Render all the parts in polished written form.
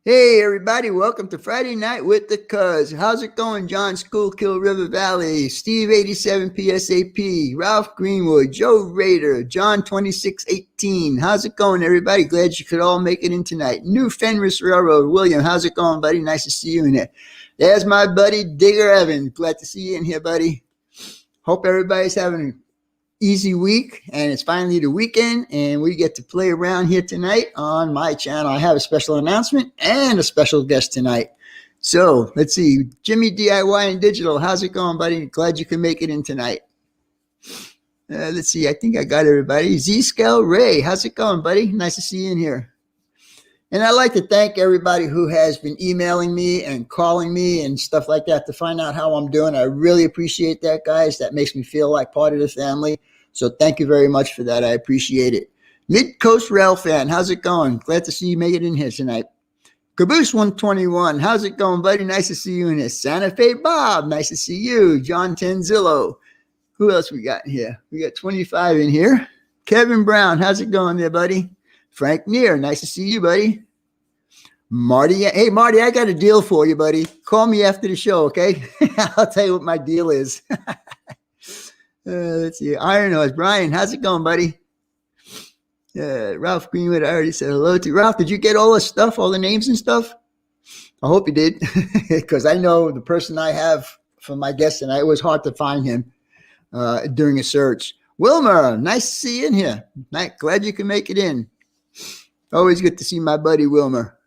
Hey everybody, welcome to Friday Night with the Cuzz. How's it going? John Schoolkill, River Valley, Steve 87 PSAP, Ralph Greenwood, Joe Rader, John 2618. How's it going, everybody? Glad you could all make it in tonight. New Fenris Railroad, William, how's it going, buddy? Nice to see you in there. There's my buddy Digger Evan. Glad to see you in here, buddy. Hope everybody's having an easy week, and it's finally the weekend, and we get to play around here tonight on my channel. I have a special announcement and a special guest tonight. So let's see, Jimmy DIY and Digital, how's it going, buddy? Glad you can make it in tonight. Let's see, I think I got everybody. Z-Scale Ray, how's it going, buddy? Nice to see you in here. And I'd like to thank everybody who has been emailing me and calling me and stuff like that to find out how I'm doing. I really appreciate that, guys. That makes me feel like part of the family. So thank you very much for that. I appreciate it. Mid-Coast Rail Fan, how's it going? Glad to see you make it in here tonight. Caboose 121, how's it going, buddy? Nice to see you in here. Santa Fe Bob, nice to see you. John Tenzillo. Who else we got in here? We got 25 in here. Kevin Brown, how's it going there, buddy? Frank Neer, nice to see you, buddy. Marty, hey, Marty, I got a deal for you, buddy. Call me after the show, okay? I'll tell you what my deal is. Let's see. Iron Horse, Brian, how's it going, buddy? Ralph Greenwood, I already said hello to. Ralph, did you get all the stuff, all the names and stuff? I hope you did, because I know the person I have for my guest tonight, it was hard to find him during a search. Wilmer, nice to see you in here. Glad you can make it in. Always good to see my buddy Wilmer.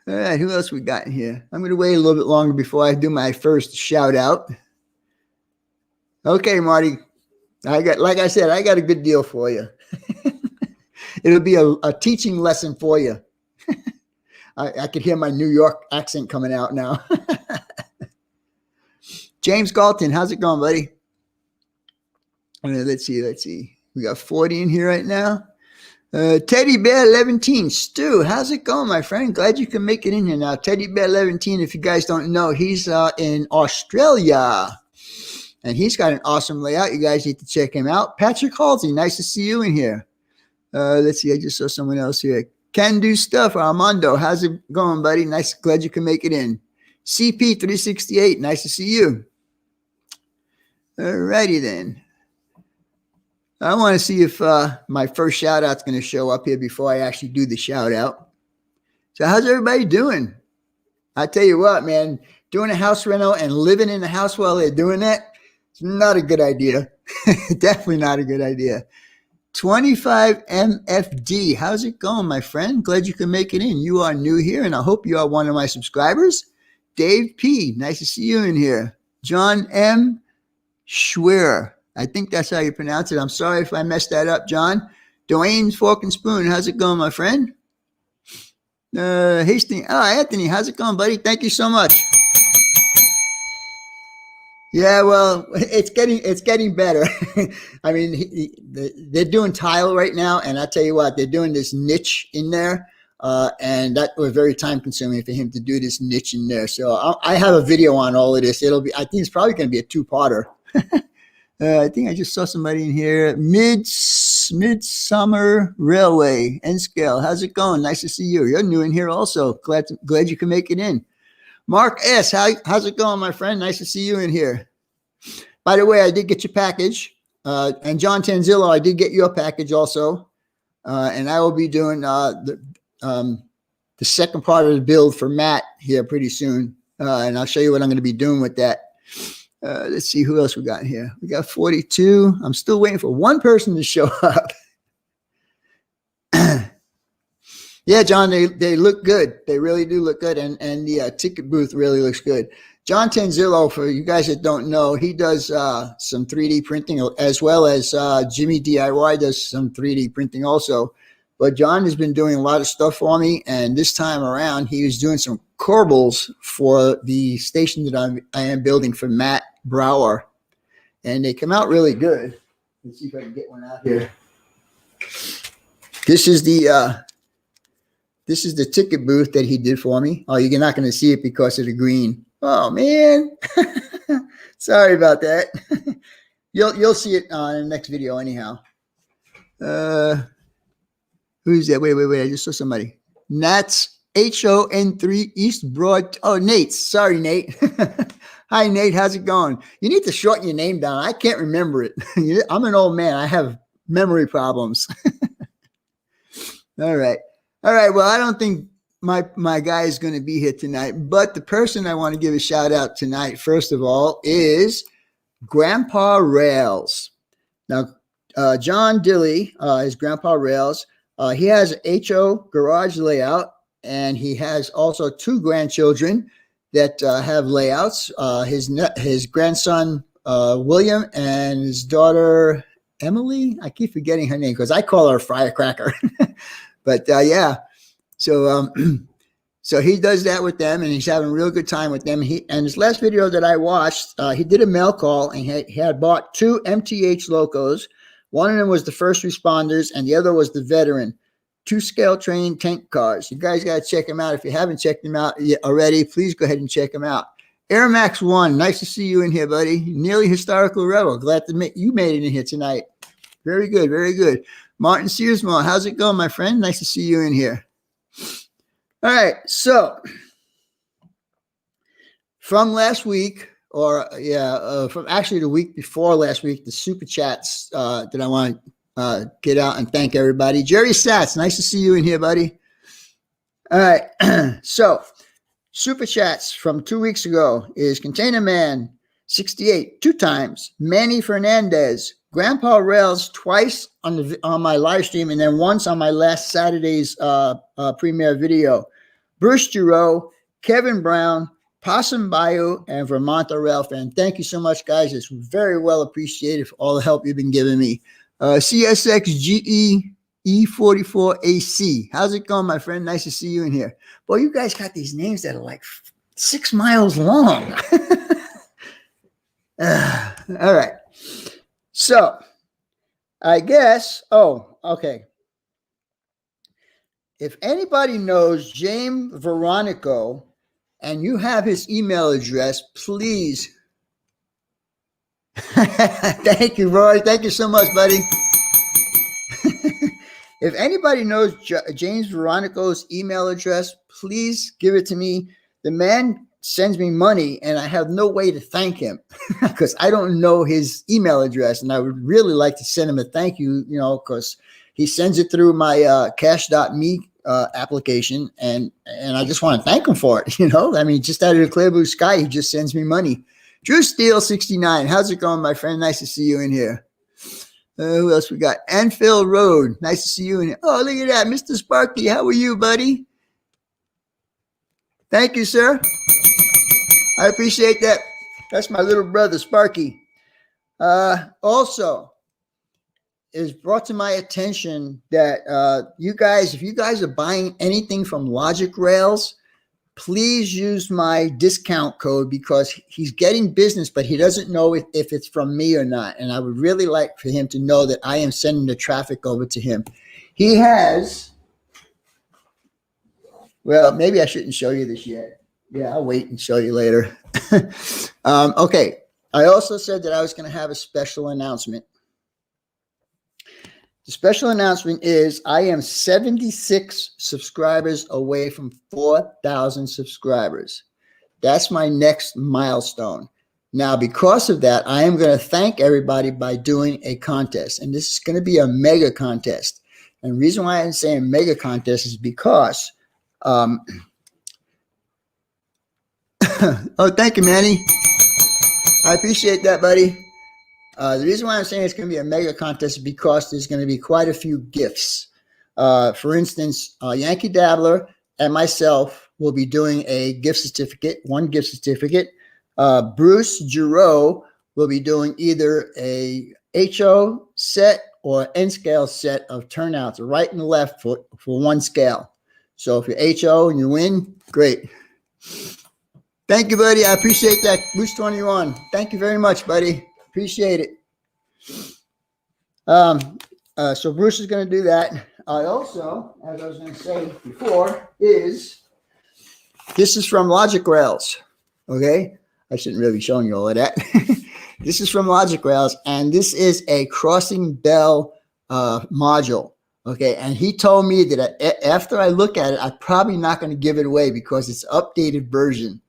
All right, who else we got in here? I'm going to wait a little bit longer before I do my first shout out. Okay, Marty. Like I said, I got a good deal for you. It'll be a teaching lesson for you. I could hear my New York accent coming out now. James Galton, how's it going, buddy? Let's see. We got 40 in here right now. Teddy Bear 11, Stu, how's it going, my friend? Glad you can make it in here now. Teddy Bear 11, if you guys don't know, he's in Australia, and he's got an awesome layout. You guys need to check him out. Patrick Halsey, nice to see you in here. Let's see, I just saw someone else here. Can Do Stuff, Armando, how's it going, buddy? Nice, glad you can make it in. CP368, nice to see you. Alrighty then. I want to see if my first shout out's going to show up here before I actually do the shout out. So how's everybody doing? I tell you what, man, doing a house rental and living in the house while they're doing that, it's not a good idea. Definitely not a good idea. 25 MFD, how's it going, my friend? Glad you can make it in. You are new here, and I hope you are one of my subscribers. Dave P, nice to see you in here. John M. Schwer, I think that's how you pronounce it. I'm sorry if I messed that up, John. Dwayne's Fork and Spoon, how's it going, my friend? Hastings, Anthony, how's it going, buddy? Thank you so much. Yeah, well, it's getting better. I mean, they're doing tile right now, and I tell you what, they're doing this niche in there, and that was very time consuming for him to do this niche in there. So I have a video on all of this. I think it's probably going to be a two-parter. I think I just saw somebody in here. Midsummer Railway, N-Scale. How's it going? Nice to see you. You're new in here also. Glad you can make it in. Mark S., how's it going, my friend? Nice to see you in here. By the way, I did get your package. And John Tanzillo, I did get your package also. And I will be doing the second part of the build for Matt here pretty soon. And I'll show you what I'm going to be doing with that. Let's see who else we got here. We got 42. I'm still waiting for one person to show up. Yeah, John, they look good. They really do look good. And the ticket booth really looks good. John Tenzillo, for you guys that don't know, he does some 3D printing, as well as Jimmy DIY does some 3D printing also. But John has been doing a lot of stuff for me, and this time around, he was doing some corbels for the station that I am building for Matt Brower, and they come out really good. Let's see if I can get one out here. This is the ticket booth that he did for me. Oh, you're not going to see it because of the green. Oh man, sorry about that. You'll see it on the next video anyhow. Who's that? Wait. I just saw somebody. Nats HON3 East Broad. Oh, Nate. Sorry, Nate. Hi, Nate. How's it going? You need to shorten your name down. I can't remember it. I'm an old man. I have memory problems. All right. All right. Well, I don't think my guy is going to be here tonight, but the person I want to give a shout out tonight, first of all, is Grandpa Rails. Now, John Dilly is Grandpa Rails. He has an HO garage layout, and he has also 2 grandchildren that have layouts. His grandson, William, and his daughter, Emily. I keep forgetting her name because I call her Firecracker. But yeah, so so he does that with them, and he's having a real good time with them. And his last video that I watched, he did a mail call, and he had bought 2 MTH locos. One of them was the first responders, and the other was the veteran. 2 scale train tank cars. You guys got to check them out. If you haven't checked them out yet already, please go ahead and check them out. Air Max 1, nice to see you in here, buddy. Nearly Historical Rebel. Glad to you made it in here tonight. Very good, very good. Martin Searsmore, how's it going, my friend? Nice to see you in here. All right, so from last week, or from actually the week before last week, the super chats that I want to get out and thank everybody. Jerry Satz, nice to see you in here, buddy. All right, so super chats from 2 weeks ago is Container Man 68 2 times, Manny Fernandez, Grandpa Rails twice on my live stream, and then once on my last Saturday's premiere video. Bruce Giroux, Kevin Brown, Possum Bayou, and Vermonter Rail Fan. Thank you so much, guys. It's very well appreciated for all the help you've been giving me. CSX GE E44AC. How's it going, my friend? Nice to see you in here. Boy, you guys got these names that are like 6 miles long. All right. So, I guess, okay. If anybody knows James Veronico and you have his email address, please. Thank you, Roy. Thank you so much, buddy. If anybody knows James Veronico's email address, please give it to me. The man sends me money, and I have no way to thank him because I don't know his email address, and I would really like to send him a thank you, because he sends it through my cash.me application, and I just want to thank him for it, I mean, just out of the clear blue sky, he just sends me money. Drew Steele 69, how's it going, my friend? Nice to see you in here. Who else we got? Anfield Road, nice to see you in here. Oh, look at that, Mr. Sparky, how are you, buddy? Thank you, sir. I appreciate that. That's my little brother, Sparky. Also, it is brought to my attention that if you guys are buying anything from Logic Rails, please use my discount code because he's getting business, but he doesn't know if it's from me or not. And I would really like for him to know that I am sending the traffic over to him. He has, well, maybe I shouldn't show you this yet. Yeah, I'll wait and show you later. Okay. I also said that I was going to have a special announcement. The special announcement is I am 76 subscribers away from 4,000 subscribers. That's my next milestone. Now, because of that, I am going to thank everybody by doing a contest. And this is going to be a mega contest. And the reason why I'm saying mega contest is because oh, thank you, Manny. I appreciate that, buddy. The reason why I'm saying it's going to be a mega contest is because there's going to be quite a few gifts. For instance, Yankee Dabbler and myself will be doing a gift certificate, one gift certificate. Bruce Giroux will be doing either a HO set or N-scale set of turnouts, right and left for one scale. So if you're HO and you win, great. Thank you, buddy. I appreciate that. Bruce 21. Thank you very much, buddy. Appreciate it. So Bruce is going to do that. I also, as I was going to say before, this is from Logic Rails. Okay. I shouldn't really be showing you all of that. This is from Logic Rails, and this is a crossing bell module. Okay, and he told me that after I look at it, I'm probably not going to give it away because it's an updated version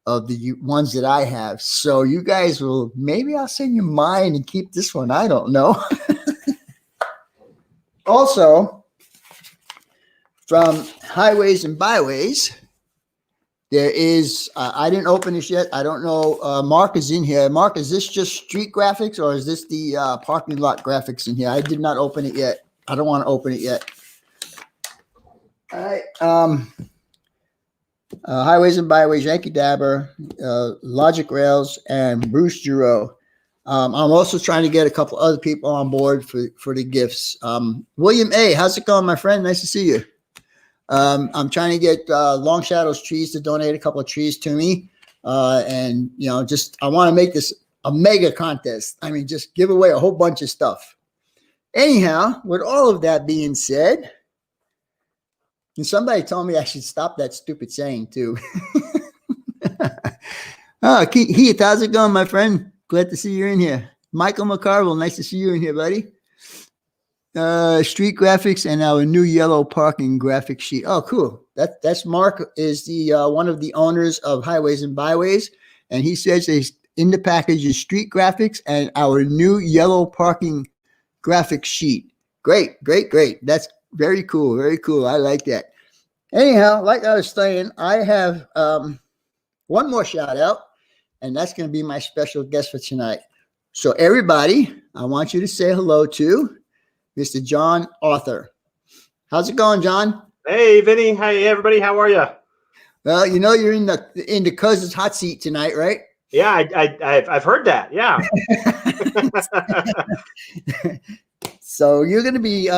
of the ones that I have. So you guys will, maybe I'll send you mine and keep this one. I don't know. Also, from Highways and Byways, there is, I didn't open this yet. I don't know. Mark is in here. Mark, is this just street graphics or is this the parking lot graphics in here? I did not open it yet. I don't want to open it yet. All right. Highways and Byways, Yankee Dabber, Logic Rails, and Bruce Giroux. I'm also trying to get a couple other people on board for the gifts. William A., how's it going, my friend? Nice to see you. I'm trying to get Long Shadows Trees to donate a couple of trees to me. And, you know, just I want to make this a mega contest. I mean, just give away a whole bunch of stuff. Anyhow, with all of that being said, and somebody told me I should stop that stupid saying too. Heath, how's it going, my friend? Glad to see you in here. Michael McCarville, nice to see you in here, buddy. Street graphics and our new yellow parking graphic sheet. Oh, cool. That's Mark is the one of the owners of Highways and Byways, and he says in the package is street graphics and our new yellow parking graphic sheet. Great. That's very cool. Very cool. I like that. Anyhow, like I was saying, I have one more shout out, and that's going to be my special guest for tonight. So everybody, I want you to say hello to Mr. John Arthur. How's it going, John? Hey, Vinny. Hey, everybody. How are you? Well, you know you're in the Cuzzz's hot seat tonight, right? Yeah, I've heard that. Yeah. So you're going to be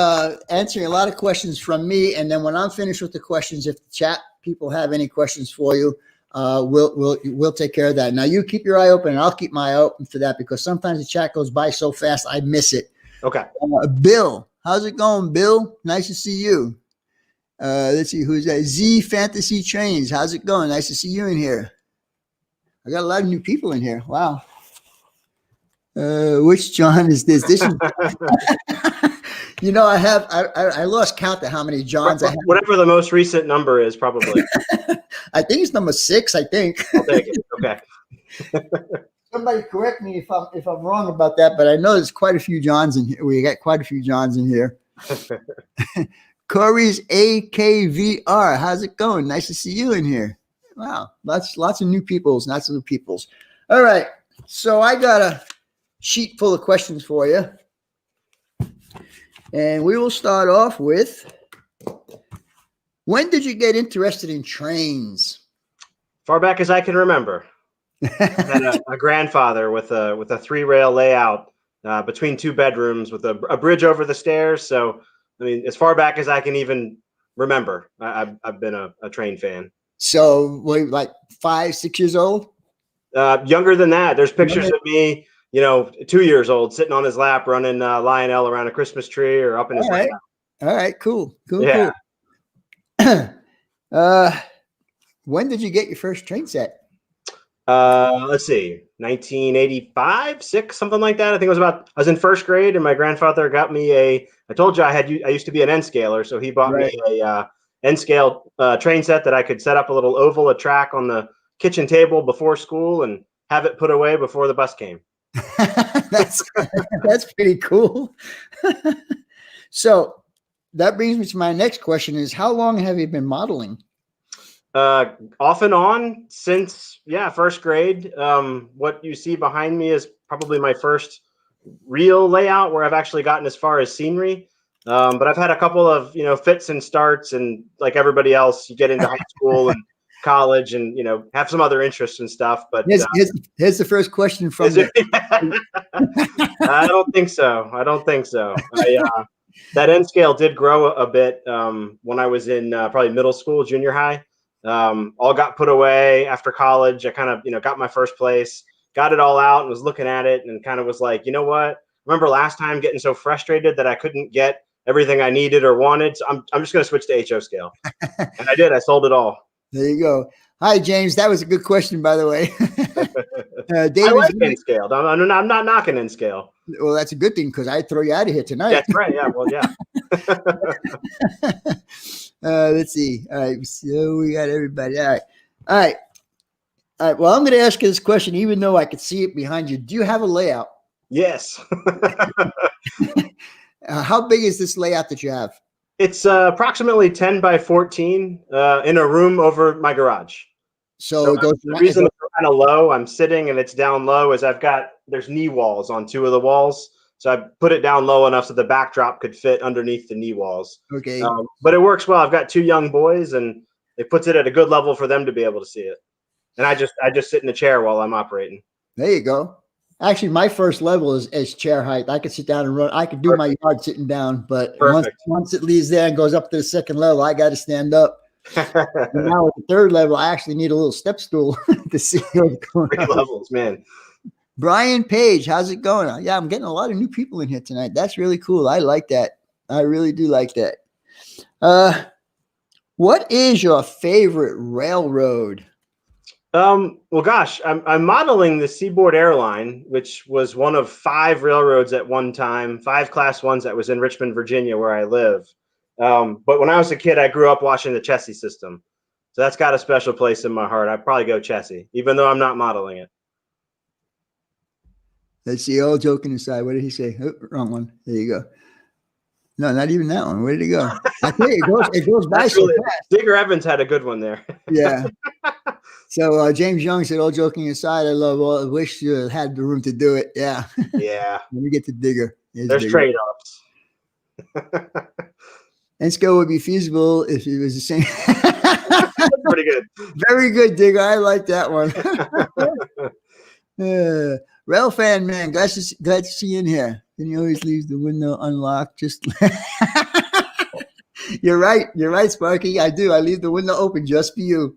answering a lot of questions from me, and then when I'm finished with the questions, if the chat people have any questions for you, we'll take care of that. Now you keep your eye open, and I'll keep my eye open for that because sometimes the chat goes by so fast I miss it. Okay. Bill, how's it going, Bill? Nice to see you. Let's see, who's that? Z Fantasy Trains. How's it going? Nice to see you in here. I got a lot of new people in here. Wow. Which John is this? This is, you know, I lost count to how many Johns I have. Whatever the most recent number is, probably. I think it's number 6. I think. I'll take it. Okay. Somebody correct me if I'm wrong about that, but I know there's quite a few Johns in here. We got quite a few Johns in here. Corey's AKVR. How's it going? Nice to see you in here. Wow, lots of new peoples. All right, so I got a sheet full of questions for you, and we will start off with: when did you get interested in trains? Far back as I can remember. I had a grandfather with a 3-rail layout between 2 bedrooms with a bridge over the stairs. So, I mean, as far back as I can even remember, I've been a train fan. So, were you like 5, 6 years old? Younger than that. There's pictures of me, 2 years old, sitting on his lap, running Lionel around a Christmas tree or up in his lap. All right, cool. Yeah. Cool. When did you get your first train set? Let's see, 1985, 6, something like that. I think I was in 1st grade, and my grandfather got me I told you I used to be an N-scaler, so he bought me a N-scale train set that I could set up a little oval, a track on the kitchen table before school and have it put away before the bus came. That's pretty cool. So that brings me to my next question is, how long have you been modeling? Off and on since 1st grade. What you see behind me is probably my first real layout where I've actually gotten as far as scenery. But I've had a couple of fits and starts, and like everybody else, you get into high school and college, and have some other interests and stuff. But here's the first question from me. I don't think so. That N scale did grow a bit when I was in probably middle school, junior high. All got put away after college. I kind of, got my first place, got it all out and was looking at it and kind of was like, you know what? Remember last time getting so frustrated that I couldn't get everything I needed or wanted. So I'm just going to switch to HO scale. And I did. I sold it all. There you go. Hi, James. That was a good question, by the way. I like N scale. I'm not knocking N scale. Well, that's a good thing because I'd throw you out of here tonight. That's right. Yeah. Well, yeah. Let's see. All right, so we got everybody. All right, all right, all right. Well, I'm going to ask you this question, even though I could see it behind you. Do you have a layout? Yes. How big is this layout that you have? It's approximately 10 by 14 in a room over my garage. So it goes. The reason it's kind of low, I'm sitting and it's down low, is there's knee walls on 2 of the walls. So I put it down low enough so the backdrop could fit underneath the knee walls. Okay. But it works well. I've got 2 young boys, and it puts it at a good level for them to be able to see it. And I just sit in the chair while I'm operating. There you go. Actually, my first level is chair height. I could sit down and run. I could do my yard sitting down, but once it leaves there and goes up to the second level, I got to stand up. Now at the third level, I actually need a little step stool to see what's going on. 3 levels, man. Brian Page, how's it going? Yeah, I'm getting a lot of new people in here tonight. That's really cool. I like that. I really do like that. What is your favorite railroad? Well, gosh, I'm modeling the Seaboard Airline, which was one of 5 railroads at one time, 5 Class 1s that was in Richmond, Virginia, where I live. But when I was a kid, I grew up watching the Cuzzzz system. So that's got a special place in my heart. I'd probably go Cuzzzz, even though I'm not modeling it. Let's see, all joking aside, what did he say? Oh, wrong one. There you go. No, not even that one. Where did it go? I tell you, it goes by so fast. Digger Evans had a good one there. Yeah. So James Young said, all joking aside, I wish you had the room to do it. Yeah. Yeah. When we get to Digger. There's trade-offs. Ensco would be feasible if it was the same. That's pretty good. Very good, Digger. I like that one. Rail fan, man. Glad to see you in here. And he always leaves the window unlocked. Just You're right. You're right, Sparky. I do. I leave the window open just for you.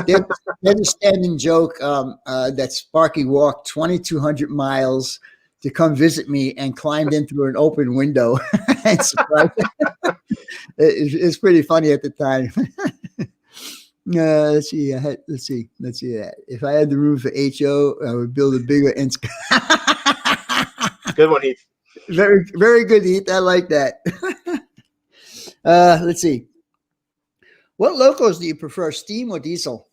There's a standing joke that Sparky walked 2,200 miles to come visit me and climbed in through an open window. It's pretty funny at the time. Let's see. Let's see that. If I had the room for HO, I would build a bigger ends. Good one, Heath. Very, very good, Heath. I like that. Let's see. What locos do you prefer, steam or diesel?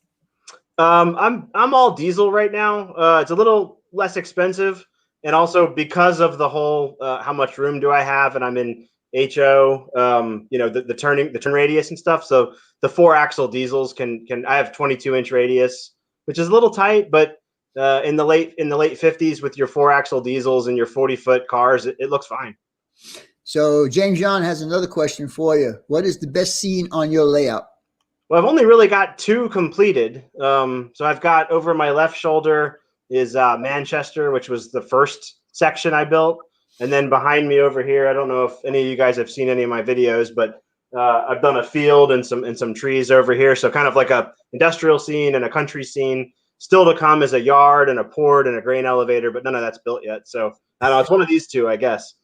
I'm all diesel right now. It's a little less expensive, and also because of the whole how much room do I have, and I'm in HO, the turn radius and stuff. So the 4-axle diesels can I have 22-inch radius, which is a little tight, but in the late 50s with your 4-axle diesels and your 40-foot cars, it looks fine. So James John has another question for you. What is the best scene on your layout? Well, I've only really got 2 completed. So I've got over my left shoulder is Manchester, which was the first section I built. And then behind me over here, I don't know if any of you guys have seen any of my videos, but I've done a field and some trees over here. So kind of like a industrial scene and a country scene. Still to come is a yard and a port and a grain elevator, but none of that's built yet. So I don't know. It's one of these 2, I guess.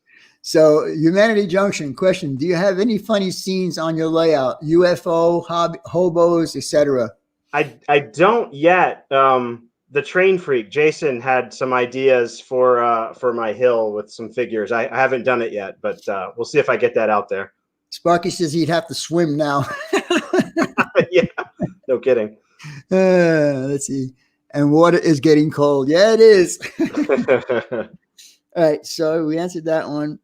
So Humanity Junction question: do you have any funny scenes on your layout? UFO, hobos, etc. I don't yet. The train freak Jason had some ideas for my hill with some figures. I haven't done it yet, but we'll see if I get that out there. Sparky says he'd have to swim now. Yeah, no kidding. Let's see. And water is getting cold. Yeah, it is. All right, so we answered that one.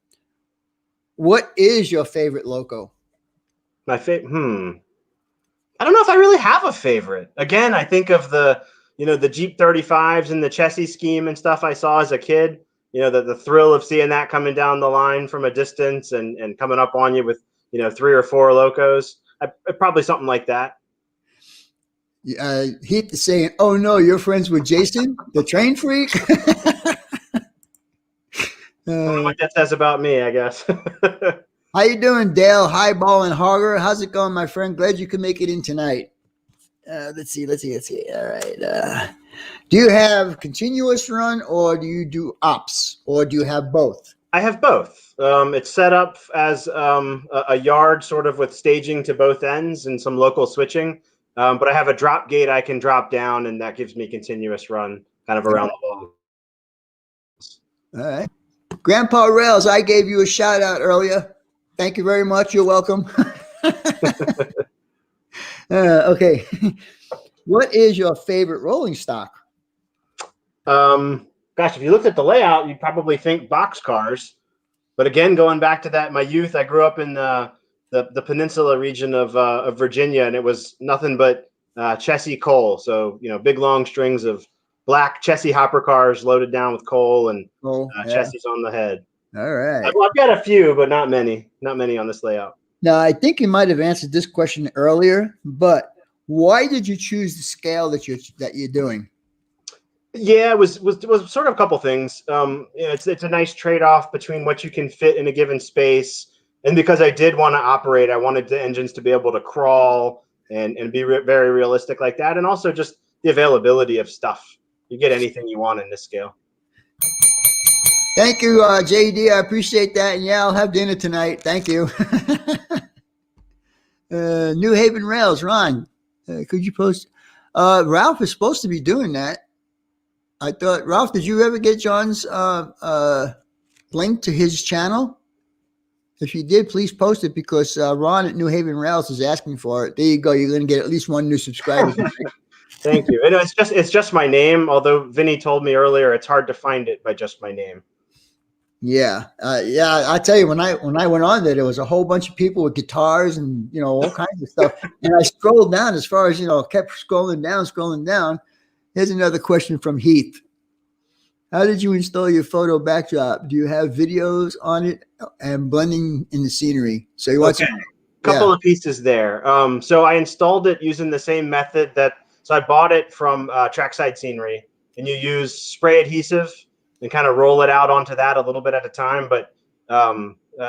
What is your favorite loco? My favorite. I don't know if I really have a favorite. Again, I think of the Jeep 35s and the Cuzzzz scheme and stuff I saw as a kid. The thrill of seeing that coming down the line from a distance and coming up on you with 3 or 4 locos. Probably something like that. Heath is saying, "Oh no, you're friends with Jason, the train freak." I don't know what that says about me, I guess. How you doing, Dale, Highball, and Hogger? How's it going, my friend? Glad you could make it in tonight. Let's see. All right. Do you have continuous run, or do you do ops, or do you have both? I have both. It's set up as a yard sort of with staging to both ends and some local switching. But I have a drop gate I can drop down, and that gives me continuous run kind of around the wall. All right. Grandpa Rails, I gave you a shout out earlier. Thank you very much. You're welcome. Okay. What is your favorite rolling stock? Gosh, if you looked at the layout, you'd probably think box cars. But again, going back to that, my youth, I grew up in the peninsula region of Virginia, and it was nothing but Chessie coal. So, big long strings of black Chessie hopper cars loaded down with coal and Chessies on the head. All right. I've got a few, but not many on this layout. Now, I think you might have answered this question earlier, but why did you choose the scale that you're doing? Yeah, it was sort of a couple things. It's a nice trade-off between what you can fit in a given space, and because I did want to operate, I wanted the engines to be able to crawl and be very realistic like that, and also just the availability of stuff. You get anything you want in this scale. Thank you, JD. I appreciate that. And yeah, I'll have dinner tonight. Thank you. New Haven Rails, Ron. Could you post? Ralph is supposed to be doing that. I thought, Ralph, did you ever get John's link to his channel? If you did, please post it because Ron at New Haven Rails is asking for it. There you go. You're going to get at least one new subscriber. Thank you. It's just my name. Although Vinny told me earlier, it's hard to find it by just my name. Yeah. I tell you, when I went on there was a whole bunch of people with guitars and, all kinds of stuff. And I scrolled down as far as, kept scrolling down. Here's another question from Heath. How did you install your photo backdrop? Do you have videos on it and blending in the scenery? So you want couple of pieces there. So I installed it using the same method so I bought it from Trackside Scenery, and you use spray adhesive and kind of roll it out onto that a little bit at a time. But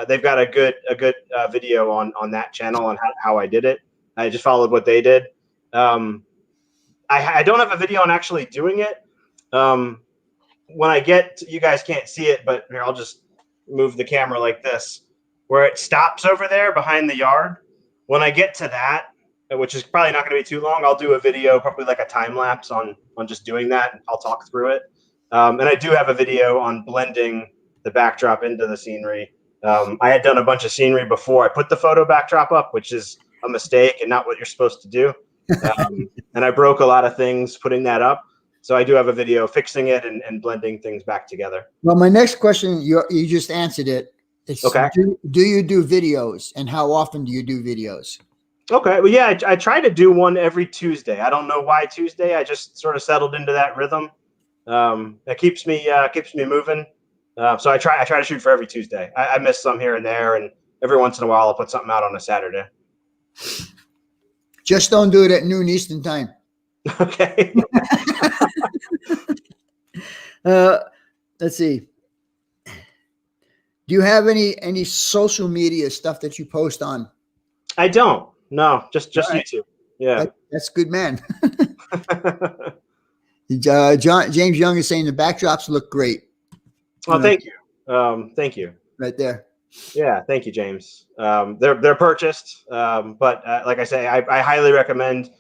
they've got a good video on that channel on how I did it. I just followed what they did. I don't have a video on actually doing it. When I you guys can't see it, but here, I'll just move the camera like this, where it stops over there behind the yard. When I get to that, which is probably not going to be too long, I'll do a video, probably like a time lapse on just doing that, and I'll talk through it. And I do have a video on blending the backdrop into the scenery. I had done a bunch of scenery before I put the photo backdrop up, which is a mistake and not what you're supposed to do. And I broke a lot of things putting that up. So I do have a video fixing it and blending things back together. Well, my next question, you just answered it. It's, okay. Do you do videos, and how often do you do videos? Okay. Well, yeah, I try to do one every Tuesday. I don't know why Tuesday. I just sort of settled into that rhythm. That keeps me moving. So I try to shoot for every Tuesday. I miss some here and there, and every once in a while I'll put something out on a Saturday. Just don't do it at noon Eastern time. Okay. Let's see. Do you have any social media stuff that you post on? I don't. No, just right. YouTube. Yeah. That's good, man. James Young is saying the backdrops look great. Well, thank you. Thank you. Right there. Yeah, thank you, James. They're purchased, but like I say, I highly recommend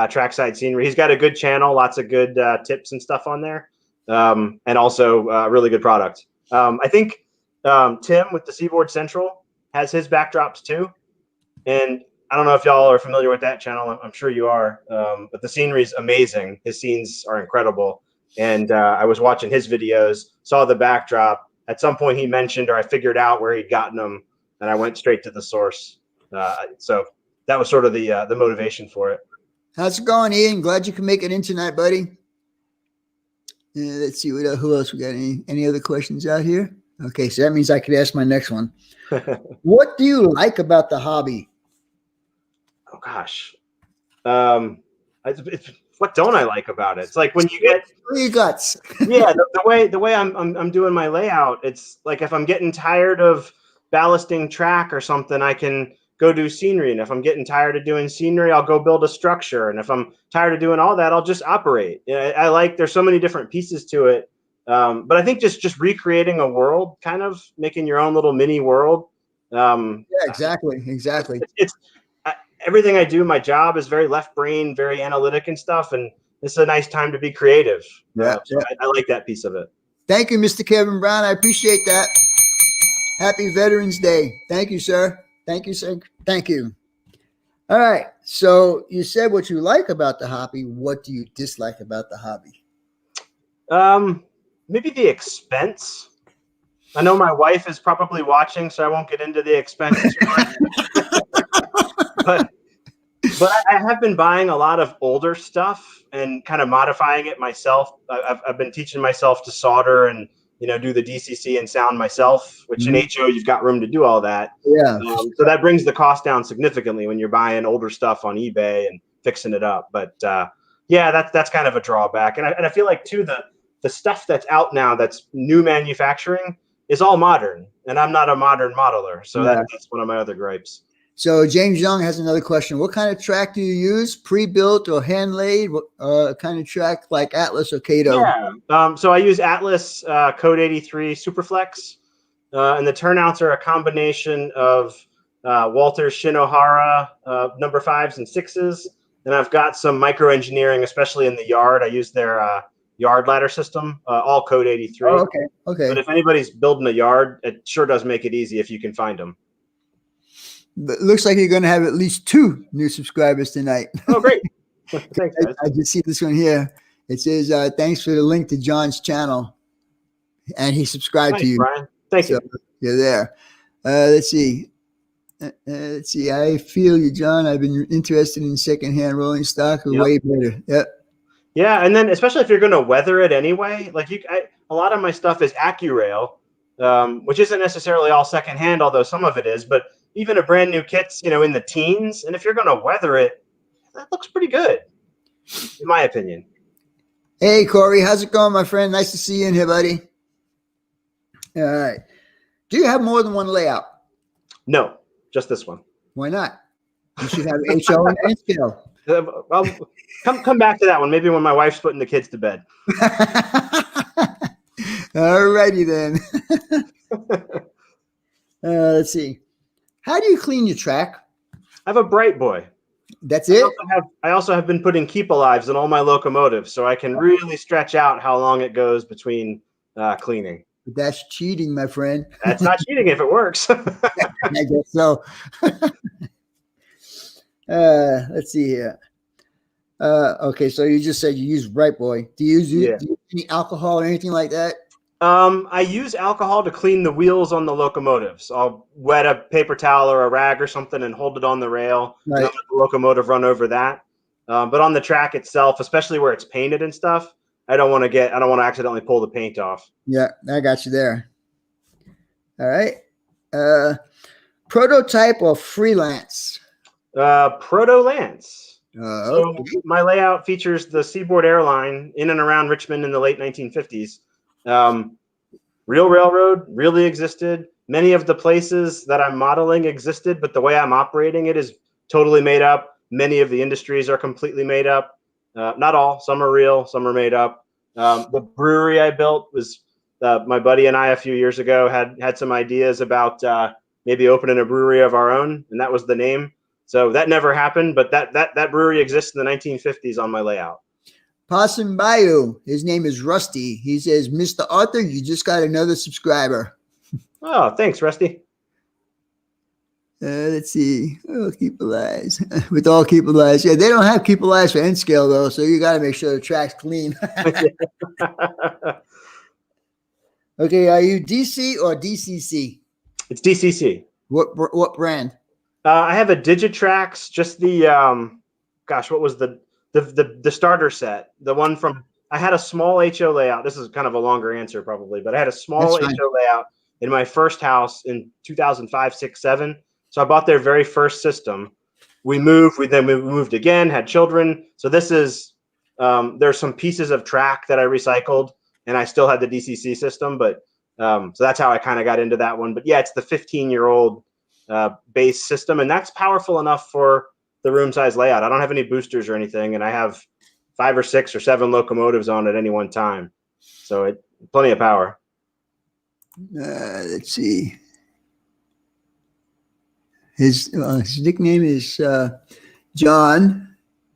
Trackside Scenery. He's got a good channel, lots of good tips and stuff on there, and also a really good product. I think Tim with the Seaboard Central has his backdrops too, and I don't know if y'all are familiar with that channel. I'm sure you are, but the scenery is amazing. His scenes are incredible, and I was watching his videos, saw the backdrop. At some point, he mentioned, or I figured out where he'd gotten them, and I went straight to the source. So that was sort of the motivation for it. How's it going, Ian? Glad you can make it in tonight, buddy. Let's see who else we got. Any other questions out here? Okay, so that means I could ask my next one. What do you like about the hobby? Oh gosh, what don't I like about it? It's like when you get your guts. Yeah, the way I'm doing my layout, it's like if I'm getting tired of ballasting track or something, I can go do scenery. And if I'm getting tired of doing scenery, I'll go build a structure. And if I'm tired of doing all that, I'll just operate. I like, there's so many different pieces to it. But I think just recreating a world, kind of making your own little mini world. Yeah, exactly. It's everything I do. My job is very left brain, very analytic and stuff. And it's a nice time to be creative. Yeah, so I like that piece of it. Thank you, Mr. Kevin Brown. I appreciate that. Happy Veterans Day. Thank you, sir. Thank you, sir. Thank you. All right. So you said what you like about the hobby. What do you dislike about the hobby? Maybe the expense. I know my wife is probably watching, so I won't get into the expense too much. but I have been buying a lot of older stuff and kind of modifying it myself. I've been teaching myself to solder and do the DCC and sound myself, which in HO you've got room to do all that. Yeah. So that brings the cost down significantly when you're buying older stuff on eBay and fixing it up. But yeah, that's kind of a drawback. And I feel like too the stuff that's out now that's new manufacturing is all modern, and I'm not a modern modeler, so that's one of my other gripes. So James Young has another question. What kind of track do you use? Pre-built or hand-laid? What kind of track like Atlas or Kato? Yeah. So I use Atlas Code 83 Superflex, and the turnouts are a combination of Walters Shinohara number 5s and 6s, and I've got some micro-engineering, especially in the yard. I use their yard ladder system, all Code 83. Oh, okay. But if anybody's building a yard, it sure does make it easy if you can find them. But it looks like you're going to have at least 2 new subscribers tonight. Oh, great. Thanks, guys. I just see this one here. It says, thanks for the link to John's channel. And he subscribed to you. Brian. Thank you. You're there. Let's see. I feel you, John. I've been interested in secondhand rolling stock. Way better. Yep. Yeah, and then especially if you're going to weather it anyway, like a lot of my stuff is AccuRail, which isn't necessarily all secondhand, although some of it is. But even a brand new kit's, in the teens, and if you're going to weather it, that looks pretty good, in my opinion. Hey, Corey, how's it going, my friend? Nice to see you in here, buddy. All right. Do you have more than one layout? No, just this one. Why not? You should have HO and N scale. Well, come back to that one. Maybe when my wife's putting the kids to bed. All righty then. Let's see. How do you clean your track? I have a Bright Boy. That's it? I also have been putting Keep Alives in all my locomotives, so I can really stretch out how long it goes between cleaning. But that's cheating, my friend. That's not cheating if it works. I guess so. Let's see here. Okay, so you just said you use Bright Boy. Do you use any alcohol or anything like that? I use alcohol to clean the wheels on the locomotives. I'll wet a paper towel or a rag or something and hold it on the rail. Right. And let the locomotive run over that. But on the track itself, especially where it's painted and stuff, I don't want to accidentally pull the paint off. Yeah, I got you there. All right. Prototype or freelance? Proto-lance. So Okay. my layout features the Seaboard Airline in and around Richmond in the late 1950s. Real railroad really existed. Many of the places that I'm modeling existed, but the way I'm operating it is totally made up. Many of the industries are completely made up. Not all. Some are real. Some are made up. The brewery I built was my buddy and I a few years ago had some ideas about maybe opening a brewery of our own, and that was the name. So that never happened, but that brewery exists in the 1950s on my layout. Possum Bayou. His name is Rusty. He says, Mr. Arthur, you just got another subscriber. Oh, thanks, Rusty. Let's see. Oh, Keep Alive. With all Keep Alive. Yeah, they don't have Keep Alive for N scale, though, so you got to make sure the track's clean. Okay, are you DC or DCC? It's DCC. What brand? I have a Digitrax, just the what was the starter set? The one from I had a small HO layout. This is kind of a longer answer probably, but I had a small HO layout in my first house in 2005, 6, 7. So I bought their very first system. We moved again, had children. So this is there's some pieces of track that I recycled, and I still had the DCC system, but so that's how I kind of got into that one. But yeah, it's the 15-year-old base system, and that's powerful enough for the room size layout. I don't have any boosters or anything, and I have 5 or 6 or 7 locomotives on at any one time, so plenty of power. Let's see. His nickname is John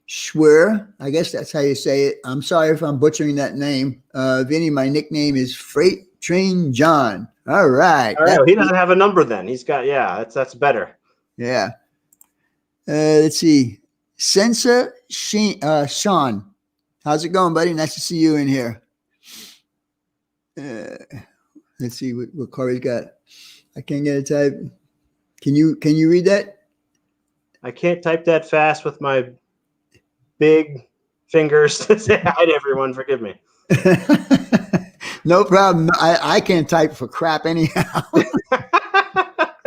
Schwer. I guess that's how you say it. I'm sorry if I'm butchering that name. Vinny, my nickname is Freight Train John. All right. All right. Well, he doesn't have a number then. He's got, yeah, that's better. Yeah. Let's see. Sensor Sean. How's it going, buddy? Nice to see you in here. Let's see what Corey's got. I can't get a type. Can you read that? I can't type that fast with my big fingers to say hi to everyone. Forgive me. No problem. I can't type for crap anyhow.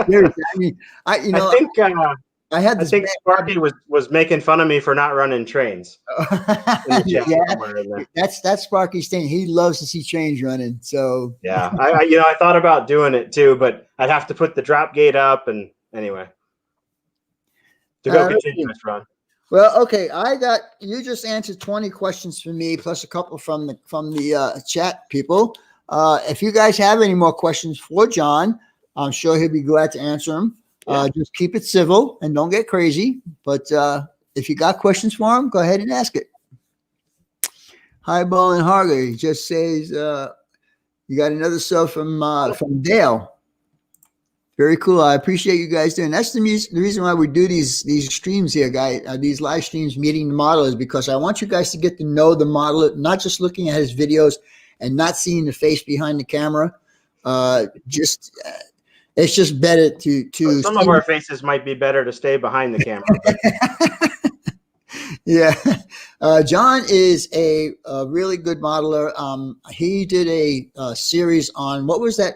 Seriously, I mean, I think Sparky was making fun of me for not running trains. Yeah, that's Sparky's thing. He loves to see trains running. So yeah, I thought about doing it too, but I'd have to put the drop gate up, and anyway, to go continue this run. Well, okay, you just answered 20 questions for me, plus a couple from the chat people. If you guys have any more questions for John, I'm sure he'll be glad to answer them. Yeah. Just keep it civil and don't get crazy. But if you got questions for him, go ahead and ask it. Highball and Harger, he just says you got another sub from Dale. Very cool. I appreciate you guys doing. That's the reason why we do these streams here, guys. These live streams, meeting the model, is because I want you guys to get to know the model, not just looking at his videos and not seeing the face behind the camera. It's just better to some of our faces might be better to stay behind the camera. Yeah. John is a really good modeler. He did a series on what was the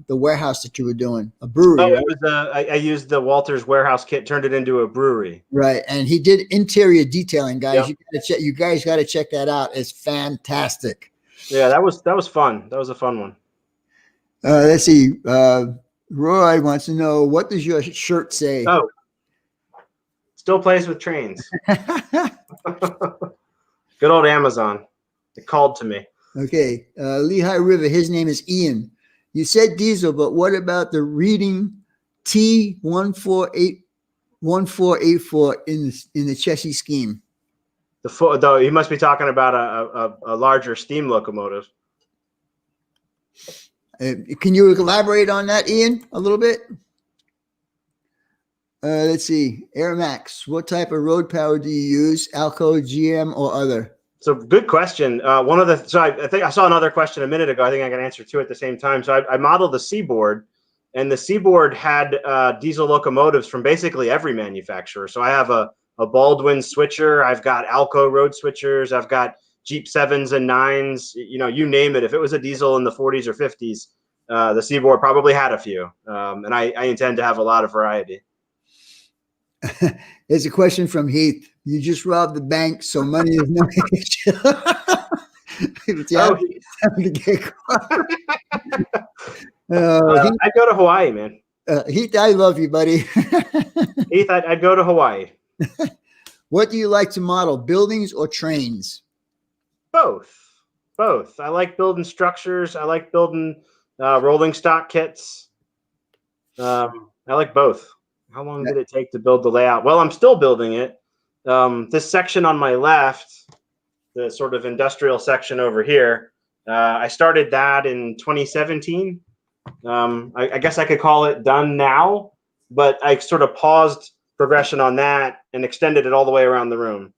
warehouse that you were doing? A brewery. Oh, right? It was I used the Walters warehouse kit, turned it into a brewery. Right, and he did interior detailing, guys. Yep. You guys got to check that out. It's fantastic. Yeah, that was fun. That was a fun one. Let's see. Roy wants to know, what does your shirt say? Oh, still plays with trains. Good old Amazon. It called to me. Okay. Lehigh River, his name is Ian. You said diesel, but what about the reading T1484 in the chassis scheme? Though he must be talking about a larger steam locomotive. Can you elaborate on that, Ian, a little bit? Let's see. Airmax, what type of road power do you use? Alco, GM, or other? So good question. I think I saw another question a minute ago. I think I can answer two at the same time. So I modeled the Seaboard, and the Seaboard had diesel locomotives from basically every manufacturer. So I have a Baldwin switcher. I've got Alco road switchers. I've got Jeep 7s and 9s. You name it. If it was a diesel in the 40s or 50s, the Seaboard probably had a few. And I intend to have a lot of variety. There's a question from Heath. You just robbed the bank, so money is no issue. I'd go to Hawaii, man. Heath, I love you, buddy. Heath, I'd go to Hawaii. What do you like to model, buildings or trains? Both. I like building structures. I like building rolling stock kits. I like both. How long did it take to build the layout? Well, I'm still building it. This section on my left, the sort of industrial section over here, I started that in 2017. I guess I could call it done now, but I sort of paused progression on that and extended it all the way around the room.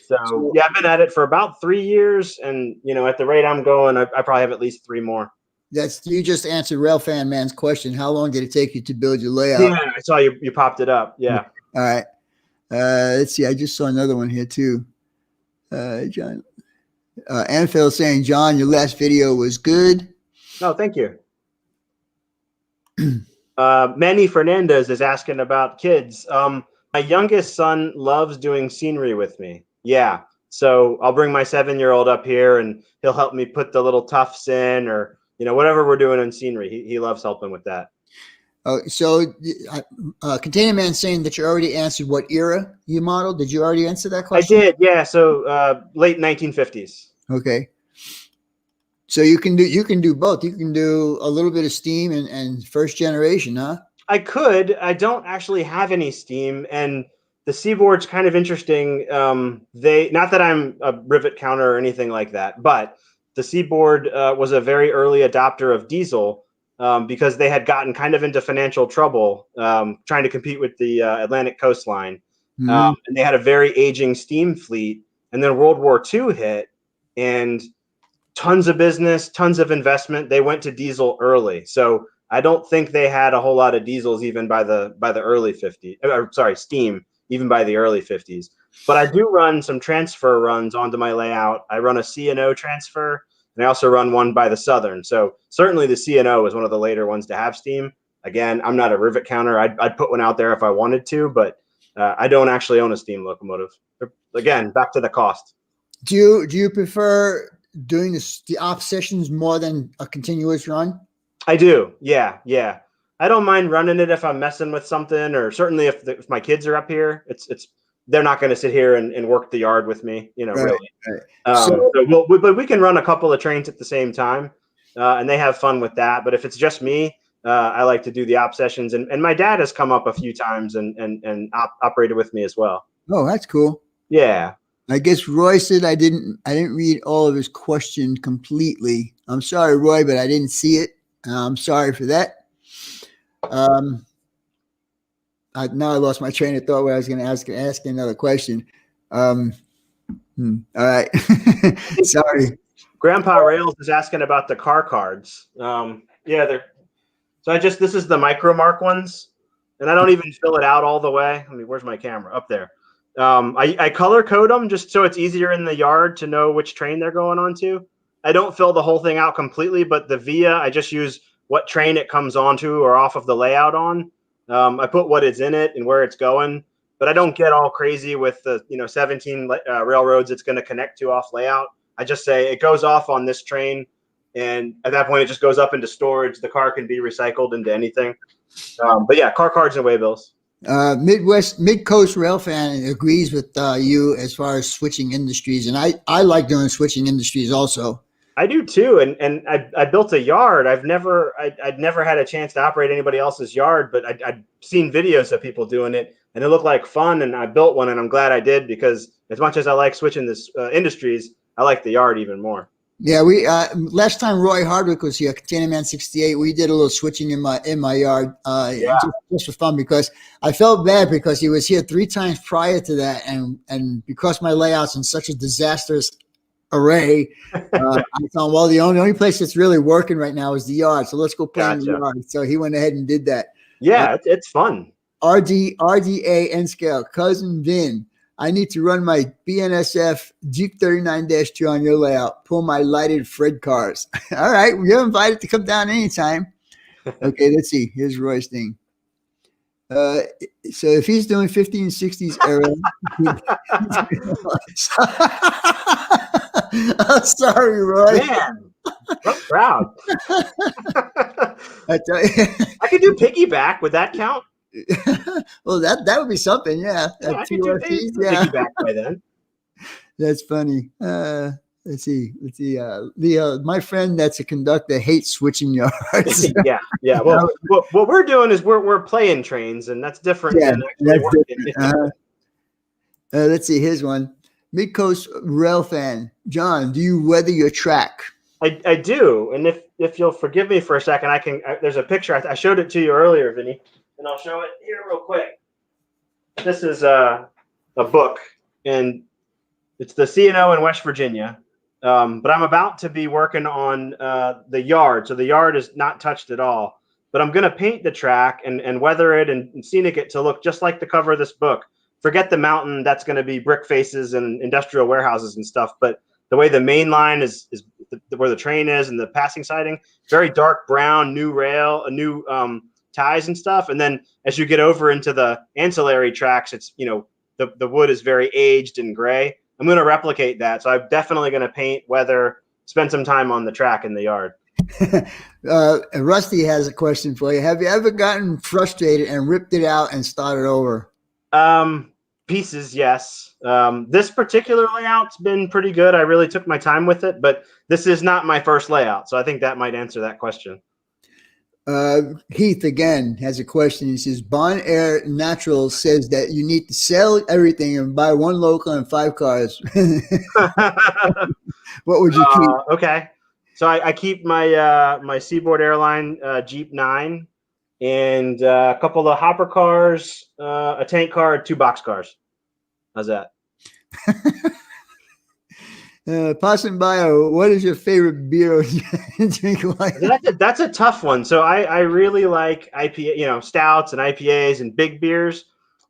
So yeah, I've been at it for about 3 years, and at the rate I'm going, I probably have at least 3 more. You just answered Railfan Man's question. How long did it take you to build your layout? Yeah, I saw you popped it up. Yeah. All right. Let's see. I just saw another one here too. John, Anfield saying, John, your last video was good. No, thank you. Manny Fernandez is asking about kids. My youngest son loves doing scenery with me. Yeah. So I'll bring my 7-year-old up here and he'll help me put the little tufts in, or whatever we're doing in scenery. He loves helping with that. So Container Man saying that you already answered what era you modeled. Did you already answer that question? I did, yeah. So late 1950s. Okay. So you can do both. You can do a little bit of steam and first generation, huh? I could. I don't actually have any steam, and the Seaboard's kind of interesting. Not that I'm a rivet counter or anything like that, but the Seaboard was a very early adopter of diesel, because they had gotten kind of into financial trouble trying to compete with the Atlantic coastline. Mhm. And they had a very aging steam fleet. And then World War II hit, and tons of business, tons of investment. They went to diesel early. So I don't think they had a whole lot of diesels even by the early 50s. Sorry, steam even by the early 50s. But I do run some transfer runs onto my layout. I run a C&O transfer, and I also run one by the Southern. So certainly the C&O is one of the later ones to have steam. Again, I'm not a rivet counter. I'd put one out there if I wanted to, but I don't actually own a steam locomotive. Again, back to the cost. Do you prefer doing the off sessions more than a continuous run? I do. Yeah. Yeah. I don't mind running it if I'm messing with something, or certainly if my kids are up here, they're not going to sit here and work the yard with me, Right, really. right. So But we can run a couple of trains at the same time, and they have fun with that. But if it's just me, I like to do the op sessions, and my dad has come up a few times and operated with me as well. oh, that's cool. Yeah. I guess Roy said I didn't read all of his question completely. I'm sorry, Roy, but I didn't see it. I'm sorry for that. Now I lost my train of thought where I was going to ask another question. All right. Sorry. Grandpa Rails is asking about the car cards. Yeah, this is the micro mark ones, and I don't even fill it out all the way. I mean, where's my camera? Up there. I color code them just so it's easier in the yard to know which train they're going on to. I don't fill the whole thing out completely, but the via, I just use what train it comes onto or off of the layout on. I put what is in it and where it's going, but I don't get all crazy with the 17 railroads it's going to connect to off layout. I just say it goes off on this train, and at that point it just goes up into storage. The car can be recycled into anything. But yeah, car cards and waybills. Mid-Coast Rail Fan agrees with you as far as switching industries, and I like doing switching industries also. I do too, and I built a yard. I'd never had a chance to operate anybody else's yard, but I'd seen videos of people doing it, and it looked like fun. And I built one, and I'm glad I did, because as much as I like switching this industries, I like the yard even more. Yeah, we last time Roy Hardwick was here, Container Man 68, we did a little switching in my yard, just for fun, because I felt bad because he was here 3 times prior to that, and because my layout's in such a disastrous array, I thought, well, the only place that's really working right now is the yard, so let's go play in the yard. So he went ahead and did that. Yeah, it's fun. RDA N scale, cousin Vin. I need to run my BNSF Jeep 39-2 on your layout. Pull my lighted Fred cars. All right, you're invited to come down anytime. Okay, let's see. Here's Roy's thing. So if he's doing 1560s era, I'm sorry, Roy. Man, I'm proud. I tell you. I could do piggyback. Would that count? Well, that would be something, yeah. I could do piggyback by then. That's funny. Let's see. My friend that's a conductor hates switching yards. yeah. Well, what we're doing is we're playing trains, and that's different. Yeah, than different. Let's see. Here's one. Mid-Coast Rail Fan. John, do you weather your track? I do, and if you'll forgive me for a second, there's a picture. I showed it to you earlier, Vinny, and I'll show it here real quick. This is a book, and it's the C&O in West Virginia. But I'm about to be working on the yard. So the yard is not touched at all. But I'm going to paint the track and weather it and scenic it to look just like the cover of this book. Forget the mountain. That's going to be brick faces and industrial warehouses and stuff. But the way the main line is where the train is and the passing siding, very dark brown, new rail, new ties and stuff. And then as you get over into the ancillary tracks, it's, the wood is very aged and gray. I'm going to replicate that. So I'm definitely going to paint, weather, spend some time on the track in the yard. Rusty has a question for you. Have you ever gotten frustrated and ripped it out and started over? Pieces, yes. This particular layout's been pretty good. I really took my time with it, but this is not my first layout. So I think that might answer that question. Heath again has a question. He says, Bon Air Natural says that you need to sell everything and buy 1 local and 5 cars. What would you keep? Okay. So I keep my my Seaboard Airline Jeep 9 and a couple of hopper cars, a tank car, 2 box cars. How's that? Passing by, what is your favorite beer or drink? That's a tough one. So I really like IPA, stouts and IPAs and big beers,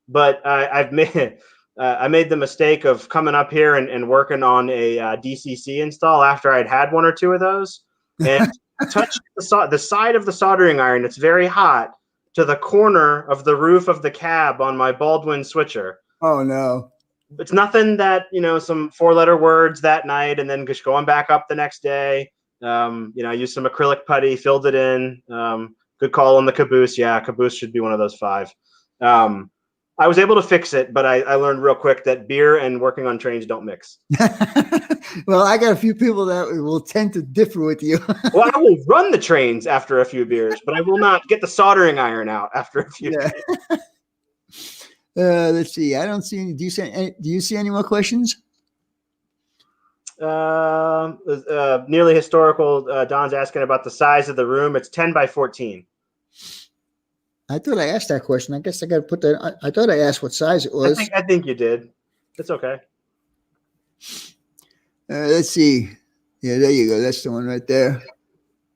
but I've made I made the mistake of coming up here and working on a DCC install after I'd had one or two of those, and touched the side of the soldering iron. It's very hot to the corner of the roof of the cab on my Baldwin switcher. Oh no. It's nothing that, some 4-letter words that night and then just going back up the next day. I used some acrylic putty, filled it in. Good call on the caboose. Yeah, caboose should be one of those 5. I was able to fix it, but I learned real quick that beer and working on trains don't mix. Well, I got a few people that will tend to differ with you. Well, I will run the trains after a few beers, but I will not get the soldering iron out after a few beers. Let's see. I don't see any. Do you see any more questions? Nearly historical. Don's asking about the size of the room. It's 10 by 14. I thought I asked that question. I guess I got to put that. I thought I asked what size it was. I think you did. It's okay. Let's see. Yeah, there you go. That's the one right there.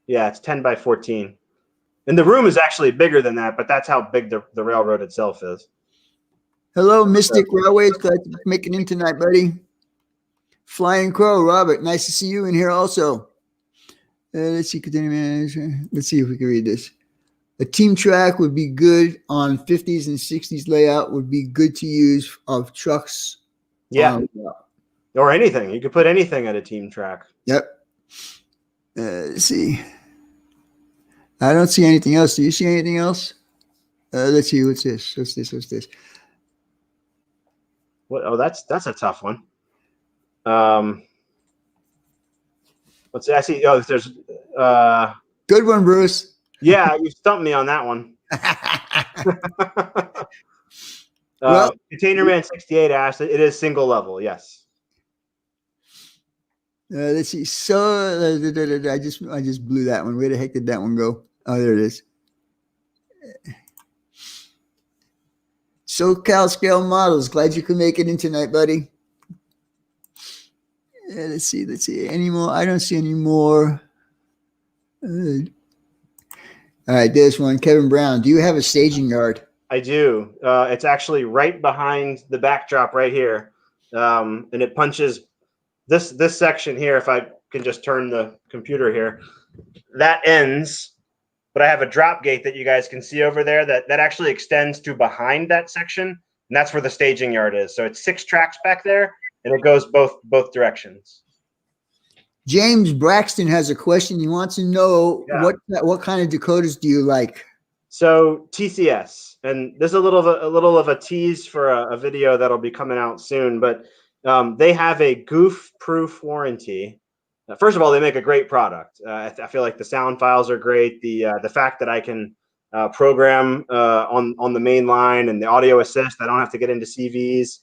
Yeah, it's 10 by 14. And the room is actually bigger than that, but that's how big the railroad itself is. Hello, Mystic Railways. Glad to make it in tonight, buddy. Flying Crow, Robert. Nice to see you in here also. Let's see. Let's see if we can read this. A team track would be good on 50s and 60s layout. Would be good to use of trucks. Yeah. Or anything. You could put anything at a team track. Yep. Let's see. I don't see anything else. Do you see anything else? Let's see. What's this? What's this? What? Oh, that's a tough one. Let's see. I see. Oh, there's. Good one, Bruce. Yeah, you stumped me on that one. Well, Container Man 68 asked. It is single level. Yes. Let's see. So I just blew that one. Where the heck did that one go? Oh, there it is. SoCal Scale Models. Glad you could make it in tonight, buddy. Let's see. Any more? I don't see any more. All right, there's one. Kevin Brown. Do you have a staging yard? I do. It's actually right behind the backdrop right here. And it punches this section here. If I can just turn the computer here, that ends. But I have a drop gate that you guys can see over there that actually extends to behind that section. And that's where the staging yard is. So it's 6 tracks back there, and it goes both directions. James Braxton has a question. He wants to know what kind of decoders do you like? So TCS, and there's a little of a tease for a video that'll be coming out soon. But they have a goof-proof warranty. First of all, they make a great product. I feel like the sound files are great. The fact that I can program on the main line and the audio assist, I don't have to get into CVs.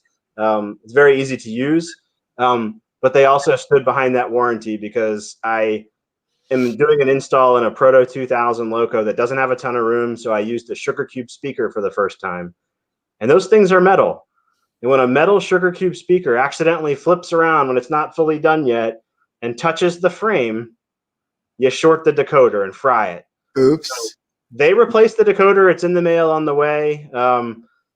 It's very easy to use. But they also stood behind that warranty because I am doing an install in a Proto 2000 Loco that doesn't have a ton of room. So I used a Sugar Cube speaker for the first time. And those things are metal. And when a metal Sugar Cube speaker accidentally flips around when it's not fully done yet and touches the frame, you short the decoder and fry it. Oops. So they replaced the decoder. It's in the mail on the way.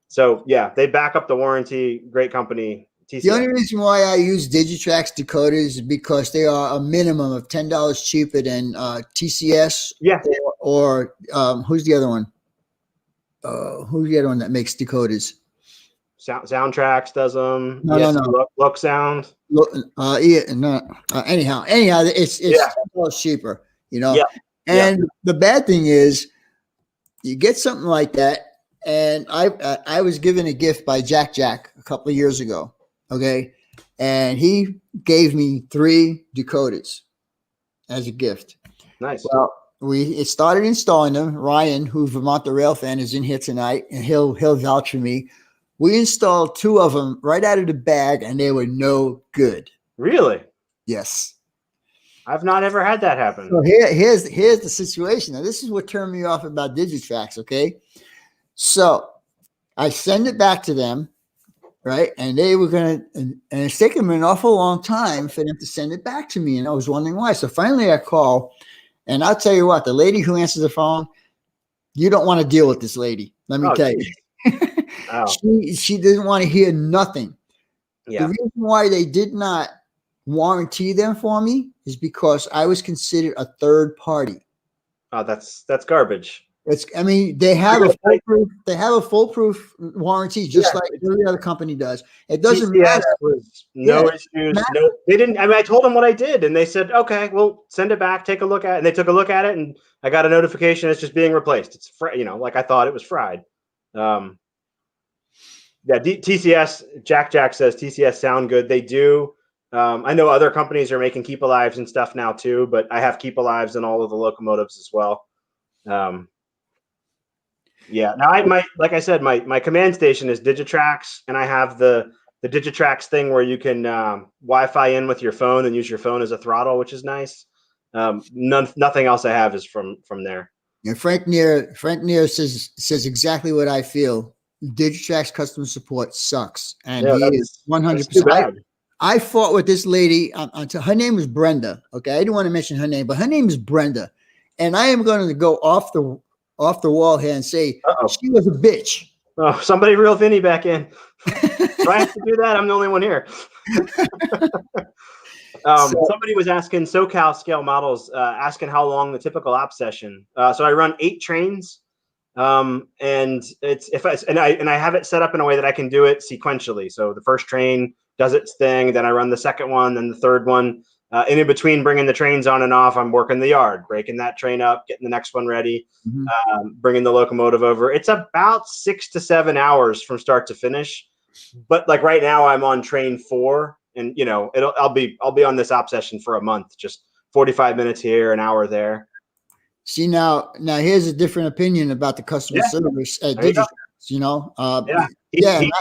So yeah, they back up the warranty. Great company. TCS. The only reason why I use Digitrax decoders is because they are a minimum of $10 cheaper than TCS. Yeah. Or who's the other one? Who's the other one that makes decoders? Soundtracks does them. No. Look Sound. Anyhow, it's $10 cheaper. Yeah. And the bad thing is, you get something like that, and I was given a gift by Jack a couple of years ago. Okay. And he gave me 3 decoders as a gift. Nice. Well, it started installing them. Ryan, who's Vermont the Rail fan, is in here tonight, and he'll vouch for me. We installed 2 of them right out of the bag, and they were no good. Really? Yes. I've not ever had that happen. So here's the situation. Now, this is what turned me off about Digitrax, okay? So I send it back to them, right? And they were going to, and it's taken them an awful long time for them to send it back to me. And I was wondering why. So finally I call, and I'll tell you what, the lady who answers the phone, you don't want to deal with this lady. Let me tell you. Oh. She didn't want to hear nothing. Yeah. The reason why they did not warranty them for me is because I was considered a third party. Oh, that's garbage. I mean, they have a foolproof warranty, just like every other company does. It doesn't matter. Was no issues. No, they didn't. I mean, I told them what I did, and they said, "Okay, well, send it back. Take a look at it." And they took a look at it, and I got a notification. It's just being replaced. It's like I thought it was fried. TCS. Jack says TCS sound good. They do. I know other companies are making Keep Alives and stuff now too, but I have Keep Alives in all of the locomotives as well. Yeah. Now like I said, my command station is Digitrax, and I have the Digitrax thing where you can Wi-Fi in with your phone and use your phone as a throttle, which is nice. Nothing else I have is from there. And Frank Neer says exactly what I feel. Digitrax customer support sucks, and he is 100%. I fought with this lady. Her name was Brenda. Okay, I didn't want to mention her name, but her name is Brenda, and I am going to go off the wall here and say she was a bitch. Oh, somebody reel Vinny back in. Do I have to do that? I'm the only one here. Somebody was asking SoCal scale models, asking how long the typical op session. So I run 8 trains, and I have it set up in a way that I can do it sequentially. So the first train does its thing, then I run the second one, then the third one. And in between bringing the trains on and off, I'm working the yard, breaking that train up, getting the next one ready, bringing the locomotive over. It's about 6 to 7 hours from start to finish. But like right now, I'm on train 4, and I'll be on this op session for a month, just 45 minutes here, an hour there. See, now here's a different opinion about the customer service at Digitrax. He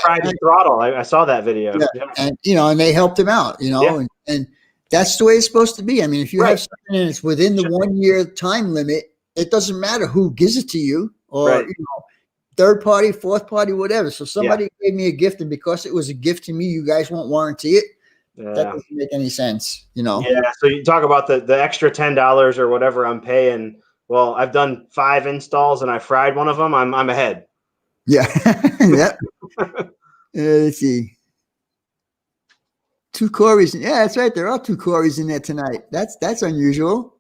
tried to throttle. I saw that video. And and they helped him out. And that's the way it's supposed to be. I mean, if you have something and it's within the 1 year time limit, it doesn't matter who gives it to you, or third party, fourth party, whatever. So somebody gave me a gift, and because it was a gift to me, you guys won't warranty it. That doesn't make any sense, Yeah. So you talk about the extra $10 or whatever I'm paying. Well, I've done 5 installs and I fried one of them. I'm ahead. Yeah. Yep. Let's see. 2 Corys. Yeah, that's right. There are 2 Corys in there tonight. That's unusual.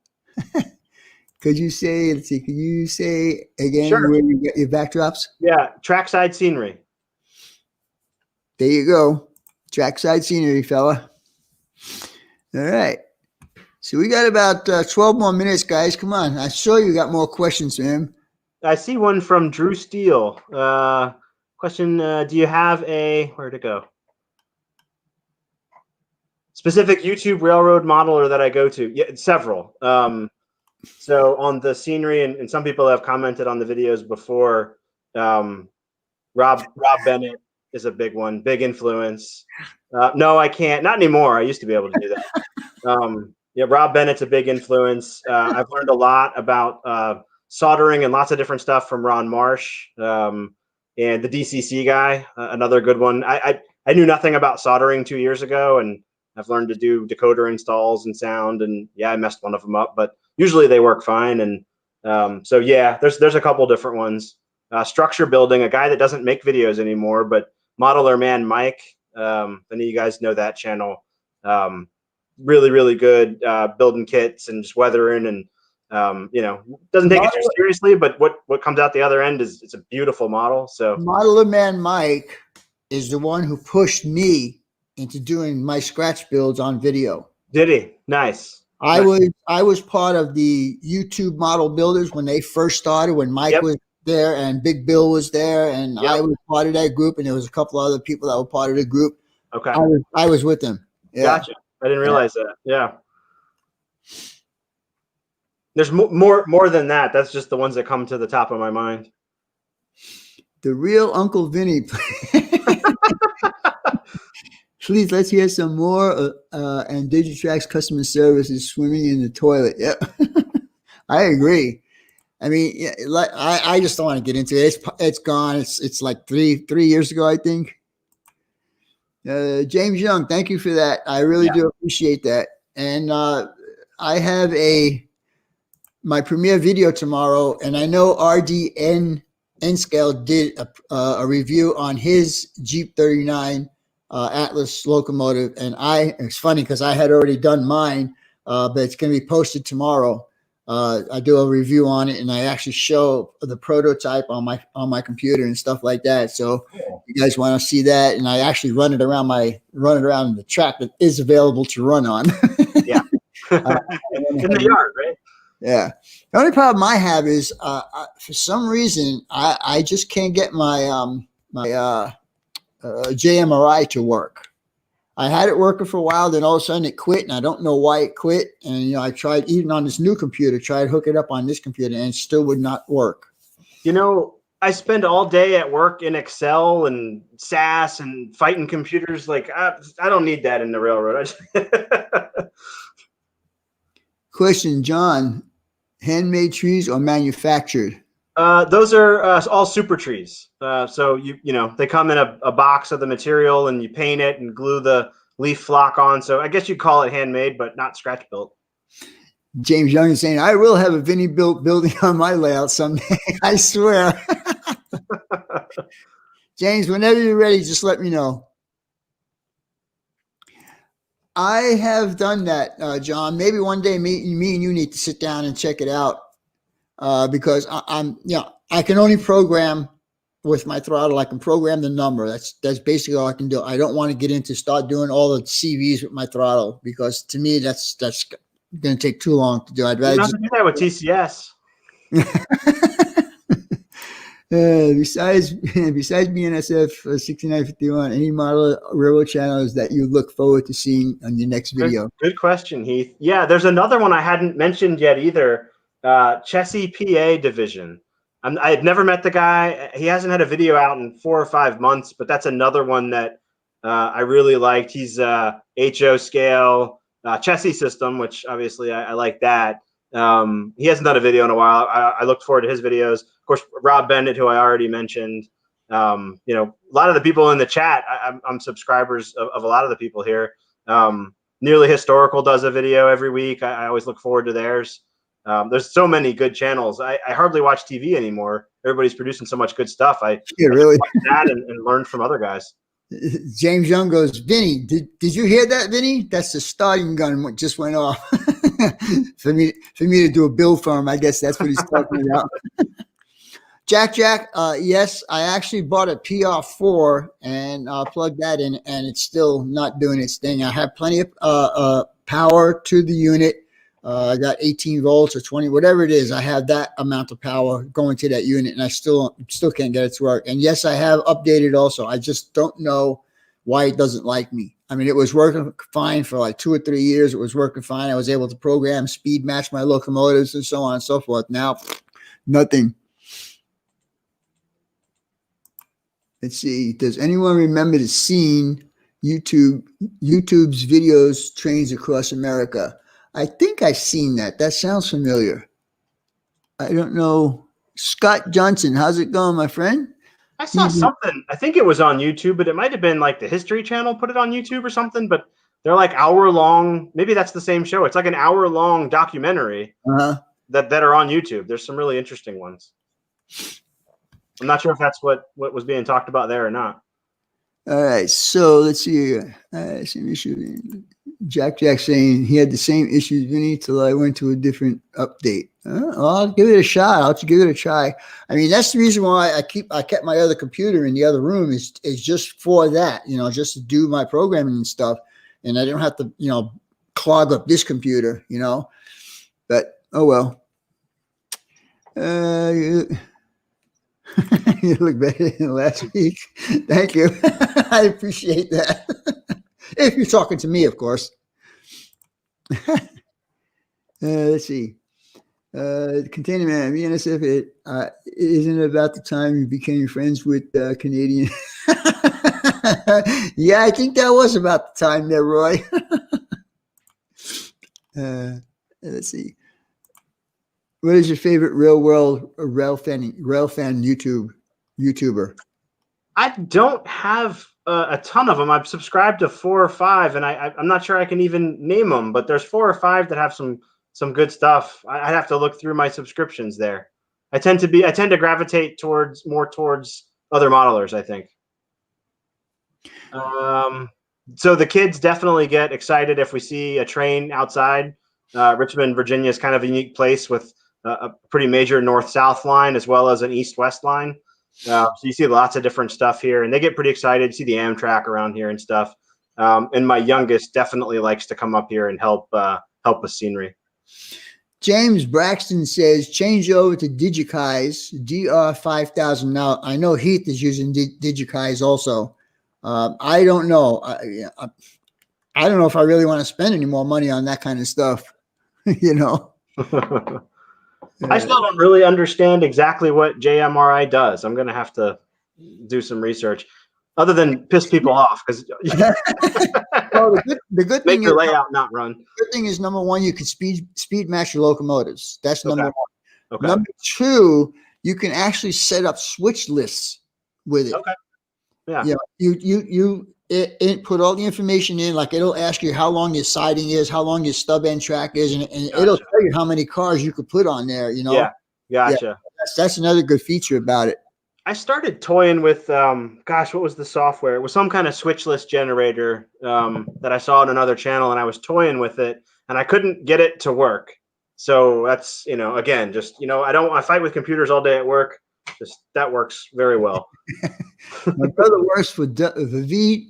Could you say? Let's see. Could you say again where you get your backdrops? Yeah, trackside scenery. There you go. Trackside scenery, fella. All right. So we got about 12 more minutes, guys. Come on. I saw you got more questions, man. I see one from Drew Steele. Question, do you have where'd it go? Specific YouTube railroad modeler that I go to? Yeah, several. So on the scenery, and some people have commented on the videos before, Rob Bennett is a big one, big influence. No, I can't. Not anymore. I used to be able to do that. Rob Bennett's a big influence. I've learned a lot about soldering and lots of different stuff from Ron Marsh, and the DCC guy, another good one. I knew nothing about soldering 2 years ago, and I've learned to do decoder installs and sound, and I messed one of them up, but usually they work fine. And there's a couple different ones. Structure building, a guy that doesn't make videos anymore, but Modeler Man Mike, any of you guys know that channel. Really, really good building kits and just weathering, and doesn't take it too seriously, but what comes out the other end is it's a beautiful model. So Modeler Man Mike is the one who pushed me into doing my scratch builds on video. Did he? Nice. I was part of the YouTube model builders when they first started, when Mike was there and Big Bill was there, and I was part of that group, and there was a couple other people that were part of the group. Okay. I was with them. Yeah. Gotcha. I didn't realize that. Yeah. There's more than that. That's just the ones that come to the top of my mind. The real Uncle Vinny. Please let's hear some more. And Digitrack's customer service is swimming in the toilet. Yep. I agree. I mean, yeah, like I just don't want to get into it. It's gone. It's like three years ago, I think. James Young, thank you for that. I really do appreciate that. And I have my premiere video tomorrow, and I know RDN Nscale did a review on his Jeep 39 Atlas locomotive, and it's funny because I had already done mine, but it's going to be posted tomorrow. I do a review on it, and I actually show the prototype on my computer and stuff like that. So you guys want to see that, and I actually run it around the track that is available to run on. Yeah, in the yard, right? Yeah. The only problem I have is for some reason I just can't get my JMRI to work. I had it working for a while, then all of a sudden it quit, and I don't know why it quit. And I tried even on this new computer, tried to hook it up on this computer, and it still would not work. I spend all day at work in Excel and SAS and fighting computers. Like I don't need that in the railroad. Question, John: handmade trees or manufactured? Those are all super trees. So they come in a box of the material, and you paint it and glue the leaf flock on. So I guess you'd call it handmade, but not scratch built. James Young is saying, I will have a Vinny built building on my layout someday. I swear. James, whenever you're ready, just let me know. I have done that, John. Maybe one day me and you need to sit down and check it out. Because I can only program with my throttle. I can program the number. That's basically all I can do. I don't want to get into start doing all the CVs with my throttle, because to me that's going to take too long to do. I'd rather just do that with TCS. Besides BNSF 6951, any model railroad channels that you look forward to seeing on your next video? Good question, Heath. Yeah, there's another one I hadn't mentioned yet either. Chessie PA division. I had never met the guy. He hasn't had a video out in 4 or 5 months, but that's another one that I really liked. He's HO scale chassis system, which obviously I like that. He hasn't done a video in a while. I looked forward to his videos. Of course, Rob Bennett, who I already mentioned. A lot of the people in the chat, I'm subscribers of a lot of the people here. Nearly Historical does a video every week. I always look forward to theirs. There's so many good channels. I hardly watch TV anymore. Everybody's producing so much good stuff. I really watch that and learn from other guys. James Young goes, Vinny, did you hear that, Vinny? That's the starting gun just went off. for me to do a build for him. I guess that's what he's talking about. Jack, yes, I actually bought a PR4 and plugged that in, and it's still not doing its thing. I have plenty of power to the unit. I got 18 volts or 20, whatever it is. I have that amount of power going to that unit, and I still can't get it to work. And yes, I have updated also. I just don't know why it doesn't like me. I mean, it was working fine for like 2 or 3 years. It was working fine. I was able to program speed match my locomotives and so on and so forth. Now, nothing. Let's see. Does anyone remember the scene YouTube's videos trains across America? I think I've seen that. That sounds familiar. I don't know. Scott Johnson, how's it going, my friend? I saw something. I think it was on YouTube, but it might have been like the History Channel put it on YouTube or something. But they're like hour-long. Maybe that's the same show. It's like an hour-long documentary that are on YouTube. There's some really interesting ones. I'm not sure if that's what was being talked about there or not. All right, so let's see here. Same issue. Jack saying he had the same issues, Vinny, till I went to a different update. Well, I'll give it a shot. I'll give it a try. I mean, that's the reason why I kept my other computer in the other room is just for that, just to do my programming and stuff, and I don't have to, clog up this computer, But oh well. You look better than last week. Thank you. I appreciate that. If you're talking to me, of course. Let's see. Container Man, VNSF, it isn't about the time you became friends with Canadian. Yeah, I think that was about the time there, Roy. Let's see. What is your favorite real world rail fan YouTuber? I don't have a ton of them. I've subscribed to 4 or 5, and I'm not sure I can even name them. But there's 4 or 5 that have some good stuff. I'd have to look through my subscriptions there. I tend to gravitate more towards other modelers, I think. So the kids definitely get excited if we see a train outside. Richmond, Virginia is kind of a unique place with a pretty major north-south line as well as an east-west line. So you see lots of different stuff here, and they get pretty excited. You see the Amtrak around here and stuff. And my youngest definitely likes to come up here and help with scenery. James Braxton says, change over to Digikai's DR5000. Now, I know Heath is using Digikai's also. I don't know. I don't know if I really want to spend any more money on that kind of stuff, you know. I still don't really understand exactly what JMRI does. I'm going to have to do some research other than piss people off, because well, the good thing make your is, layout not run. The good thing is, number one, you can speed match your locomotives. That's number one. Okay. Number two, you can actually set up switch lists with it. Okay. Yeah. You put all the information in, like it'll ask you how long your siding is, how long your stub end track is, and Gotcha. It'll tell you how many cars you could put on there, you know? Yeah. Gotcha. Yeah, that's another good feature about it. I started toying with, what was the software? It was some kind of switch list generator that I saw on another channel, and I was toying with it, and I couldn't get it to work. So that's, again, just, I fight with computers all day at work. Just that works very well. My brother works for the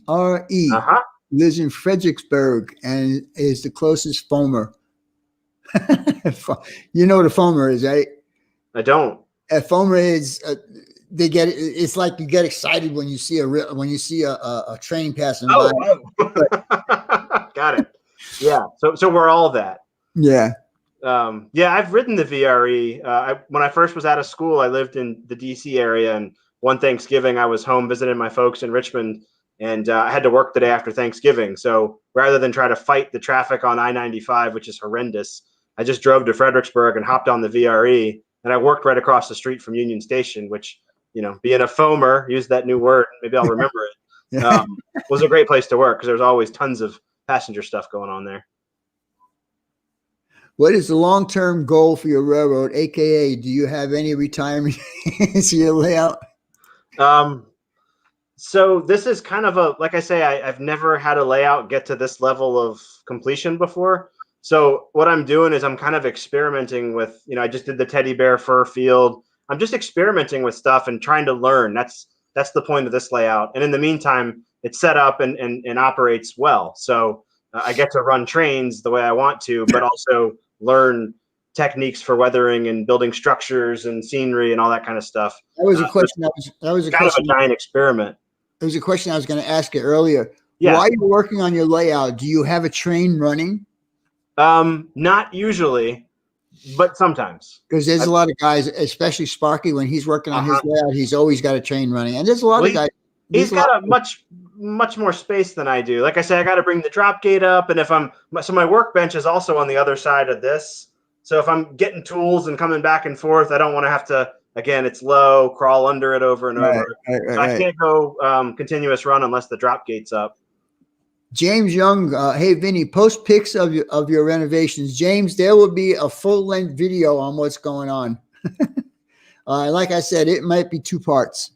VRE. Lives in Fredericksburg and is the closest foamer. You know what a foamer is, right? I don't. A foamer is it's like you get excited when you see a train passing by. Got it. Yeah. So we're all that. Yeah. I've ridden the VRE. When I first was out of school, I lived in the DC area, and one Thanksgiving I was home visiting my folks in Richmond, and I had to work the day after Thanksgiving. So rather than try to fight the traffic on I-95, which is horrendous, I just drove to Fredericksburg and hopped on the VRE, and I worked right across the street from Union Station, which, being a foamer, use that new word, maybe I'll remember it, was a great place to work because there was always tons of passenger stuff going on there. What is the long-term goal for your railroad? AKA, do you have any retirement in your layout? So this is kind of like I say, I've never had a layout get to this level of completion before. So what I'm doing is I'm kind of experimenting with, I just did the teddy bear fur field. I'm just experimenting with stuff and trying to learn. That's the point of this layout. And in the meantime, it's set up and operates well. So I get to run trains the way I want to, but also learn techniques for weathering and building structures and scenery and all that kind of stuff. That was a question. Kind of a giant experiment. It was a question I was going to ask you earlier. Yeah. While you're working on your layout, do you have a train running? Not usually, but sometimes. Because there's a lot of guys, especially Sparky, when he's working on his layout, he's always got a train running. And there's a lot of guys. He's got a much more space than I do. Like I said, I got to bring the drop gate up, and so my workbench is also on the other side of this. So if I'm getting tools and coming back and forth, I don't want to have to. Again, it's low, crawl under it over and over. So I can't go continuous run unless the drop gate's up. James Young, hey Vinny, post pics of your renovations. James, there will be a full-length video on what's going on. Like I said, it might be 2 parts.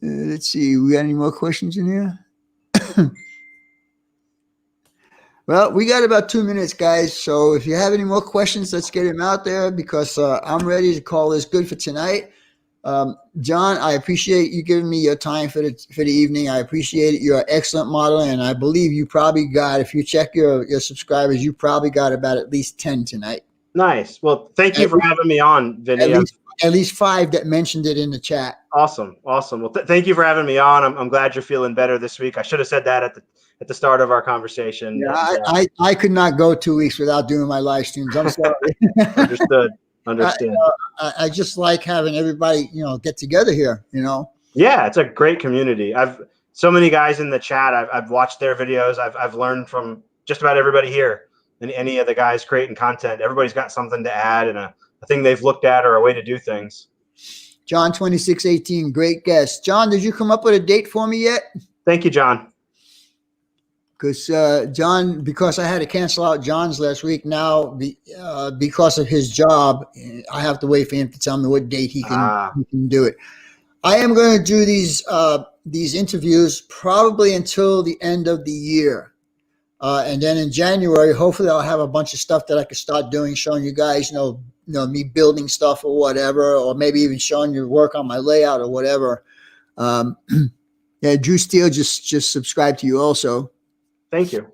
Let's see, we got any more questions in here? Well, we got about 2 minutes, guys. So if you have any more questions, let's get them out there because I'm ready to call this good for tonight. John, I appreciate you giving me your time for the evening. I appreciate it. You're an excellent model, and I believe you probably got, if you check your subscribers, you probably got about at least 10 tonight. Nice. Well, thank you for having me on, Vinny. At least 5 that mentioned it in the chat. Awesome. Well, thank you for having me on. I'm glad you're feeling better this week. I should have said that at the start of our conversation. Yeah, I could not go 2 weeks without doing my live streams. I'm sorry. Understood. I just like having everybody, get together here, Yeah, it's a great community. I've so many guys in the chat. I've watched their videos. I've learned from just about everybody here, and any of the guys creating content. Everybody's got something to add and a thing they've looked at or a way to do things. John 2618, great guest. John, did you come up with a date for me yet? Thank you, John. Because John, because I had to cancel out John's last week. Now, because of his job, I have to wait for him to tell me what date he can do it. I am going to do these interviews probably until the end of the year. And then in January, hopefully I'll have a bunch of stuff that I can start doing, showing you guys, me building stuff or whatever, or maybe even showing you work on my layout or whatever. Yeah, Drew Steele just subscribed to you also. Thank you.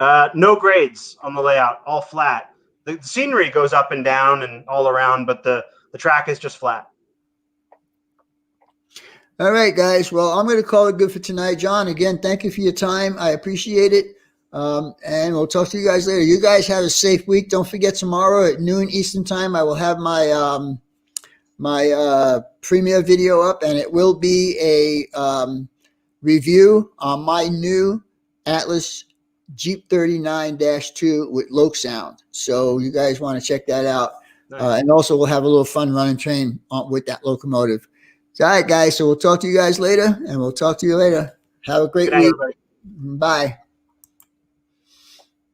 No grades on the layout, all flat. The scenery goes up and down and all around, but the track is just flat. All right, guys. Well, I'm going to call it good for tonight. John, again, thank you for your time. I appreciate it. And we'll talk to you guys later. You guys have a safe week. Don't forget, tomorrow at noon Eastern time, I will have my premiere video up, and it will be a review on my new Atlas Jeep 39-2 with Loc sound. So you guys want to check that out. Nice. And also we'll have a little fun running train with that locomotive. All right, guys. So we'll talk to you guys later, and we'll talk to you later. Have a great week. Everybody. Bye.